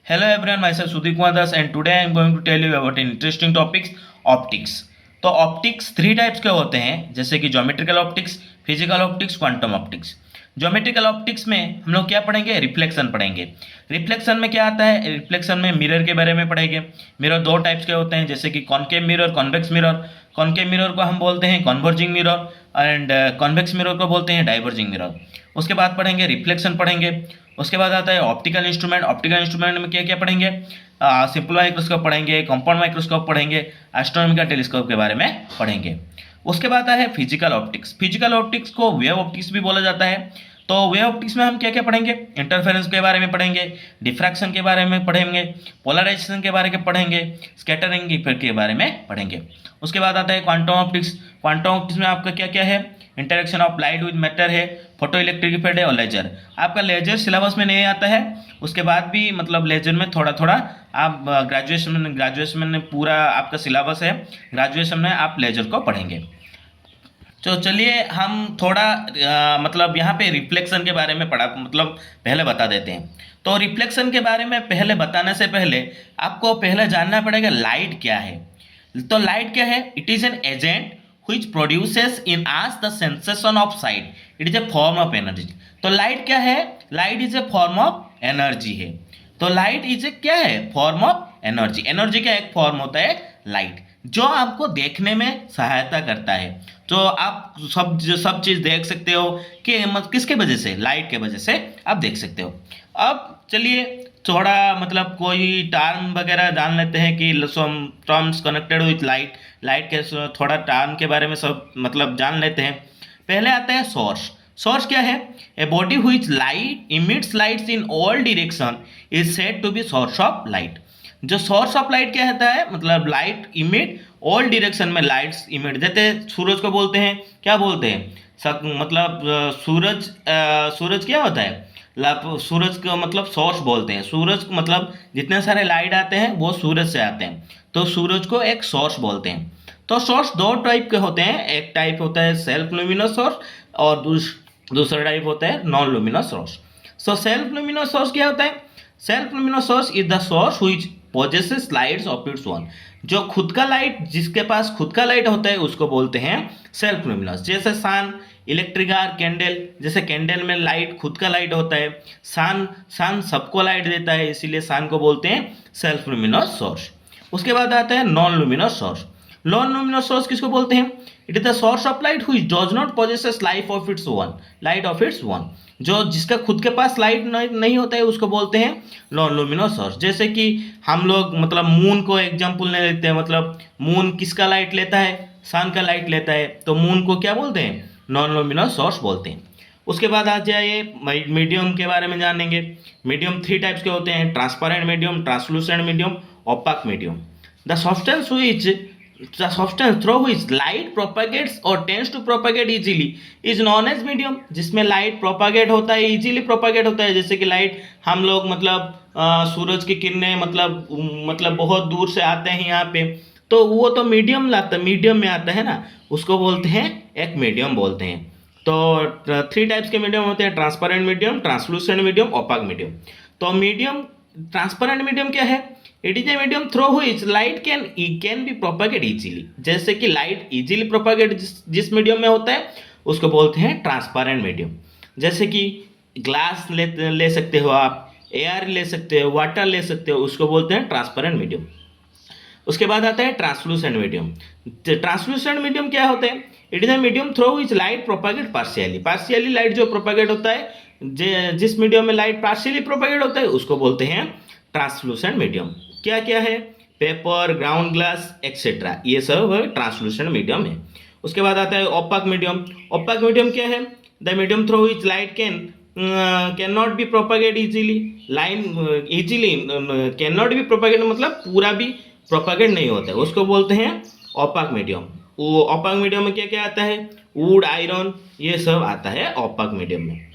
Hello everyone, myself Sudhir Kumar Das and today I am going to tell you about an interesting topics optics। तो optics three types के होते हैं जैसे कि geometrical optics, physical optics, quantum optics. Geometrical optics में हम लोग क्या पढ़ेंगे? रिफ्लेक्शन पढ़ेंगे। रिफ्लेक्शन में क्या आता है? रिफ्लेक्शन में मिरर के बारे में पढ़ेंगे। मिरर दो टाइप्स के होते हैं जैसे कि concave mirror, convex mirror. Concave mirror को हम बोलते हैं converging mirror and convex mirror को बोलते हैं डाइवर्जिंग मिरर। उसके बाद पढ़ेंगे रिफ्लेक्शन पढ़ेंगे। उसके बाद आता है ऑप्टिकल इंस्ट्रूमेंट। ऑप्टिकल इंस्ट्रूमेंट में क्या क्या पढ़ेंगे? सिंपल माइक्रोस्कोप पढ़ेंगे, कंपाउंड माइक्रोस्कोप पढ़ेंगे, एस्ट्रोनॉमिकल टेलीस्कोप के बारे में पढ़ेंगे। उसके बाद आता है फिजिकल ऑप्टिक्स। फिजिकल ऑप्टिक्स को वेव ऑप्टिक्स भी बोला जाता है। तो वेव ऑप्टिक्स में हम क्या क्या पढ़ेंगे? इंटरफेरेंस के बारे में पढ़ेंगे, डिफ्रैक्शन के बारे में पढ़ेंगे, पोलराइजेशन के बारे में पढ़ेंगे, स्कैटरिंग इफेक्ट के बारे में पढ़ेंगे। उसके बाद आता है क्वांटम ऑप्टिक्स। क्वांटम ऑप्टिक्स में आपका क्या क्या है? Interaction of light with matter है, फोटो इलेक्ट्रिक इफेक्ट है और लेजर। आपका लेजर सिलेबस में नहीं आता है, उसके बाद भी मतलब लेजर में थोड़ा थोड़ा आप ग्रेजुएशन में पूरा आपका सिलेबस है, ग्रेजुएशन में आप लेजर को पढ़ेंगे। तो चलिए हम थोड़ा मतलब यहाँ पे रिफ्लेक्शन के बारे में पहले बता देते हैं। तो रिफ्लेक्शन के बारे में पहले बताने से पहले आपको पहले जानना पड़ेगा लाइट क्या है। तो लाइट क्या है? It is an agent which produces in us the sensation of sight. It is a form of energy. तो लाइट क्या है? Light is a form of energy है। तो लाइट इज ए क्या है? Form of energy. एनर्जी का एक form होता है लाइट, जो आपको देखने में सहायता करता है। तो आप सब चीज़ देख सकते हो कि किसके वजह से? लाइट के वजह से आप देख सकते हो। अब चलिए थोड़ा मतलब कोई टर्म वगैरह जान लेते हैं कि terms connected with light. Light के थोड़ा टर्म के बारे में सब मतलब जान लेते हैं। पहले आता है सोर्स। सोर्स क्या है? A body which light emits lights in all direction is said to be source of light. जो सोर्स ऑफ लाइट क्या होता है? मतलब लाइट इमिट ऑल डायरेक्शन में लाइट्स इमिट देते। सूरज को बोलते हैं क्या बोलते हैं? मतलब सूरज क्या होता है? सूरज का मतलब सोर्स बोलते हैं। सूरज मतलब जितने सारे लाइट आते हैं वो सूरज से आते हैं, तो सूरज को एक सोर्स बोलते हैं। तो सोर्स दो टाइप के होते हैं। एक टाइप होता है सेल्फ लुमिनस सोर्स और दूसरा टाइप होता है non luminous source. So self luminous source क्या होता है? Self luminous source is the source which possesses lights of its own. जो खुद का लाइट, जिसके पास खुद का लाइट होता है उसको बोलते हैं सेल्फ लुमिनस। जैसे सन, इलेक्ट्रिक आर, कैंडल। जैसे कैंडल में लाइट खुद का लाइट होता है, सन सबको लाइट देता है, इसीलिए सन को बोलते हैं सेल्फ लुमिनस सोर्स। उसके बाद आता है non luminous source. Non luminous source किसको बोलते हैं? It is the source of light which does not possesses light of its own. जो जिसका खुद के पास लाइट नहीं होता है उसको बोलते हैं नॉन लुमिनस सोर्स। जैसे कि हम लोग मतलब मून को एग्जांपल ले लेते हैं। मतलब मून किसका लाइट लेता है? सन का लाइट लेता है, तो मून को क्या बोलते हैं? नॉन लुमिनस सोर्स बोलते हैं। उसके बाद आ जाइए मीडियम के बारे में जानेंगे। मीडियम थ्री टाइप्स के होते हैं: transparent medium, translucent medium, opaque medium. The substance through which light propagates or tends to propagate easily is known as medium। जिसमें लाइट प्रोपागेट होता है, इजीली प्रोपागेट होता है। जैसे कि लाइट हम लोग मतलब सूरज की किरणें मतलब बहुत दूर से आते हैं यहाँ पे, तो वो तो मीडियम में आता है ना, उसको बोलते हैं एक मीडियम बोलते हैं। तो थ्री टाइप्स के मीडियम होते हैं: transparent medium, translucent medium, opaque medium. तो मीडियम ट्रांसपेरेंट मीडियम क्या है? It is a medium through which light can be propagate easily. जैसे कि लाइट इजीली प्रोपागेट जिस मीडियम में होता है उसको बोलते हैं ट्रांसपेरेंट मीडियम। जैसे कि ग्लास ले सकते हो आप, एयर ले सकते हो, वाटर ले सकते हो, उसको बोलते हैं ट्रांसपेरेंट मीडियम। उसके बाद आता है ट्रांसलूसेंट मीडियम। ट्रांसलूसेंट मीडियम क्या होते हैं? It is a medium through which light propagate partially light जो प्रोपागेट होता है, जिस मीडियम में लाइट पार्शियली प्रोपागेट होता है उसको बोलते हैं ट्रांसलूसेंट मीडियम। क्या क्या है? पेपर, ग्राउंड ग्लास एक्सेट्रा, ये सब ट्रांसलूसेंट मीडियम है। उसके बाद आता है ओपाक मीडियम। ओपाक मीडियम क्या है? The medium through which light can not be propagate easily. Can not be propagate मतलब पूरा भी प्रोपागेट नहीं होता है, उसको बोलते हैं ओपाक मीडियम। वो ओपाक मीडियम में क्या क्या आता है? वुड, आयरन, ये सब आता है ओपाक मीडियम में।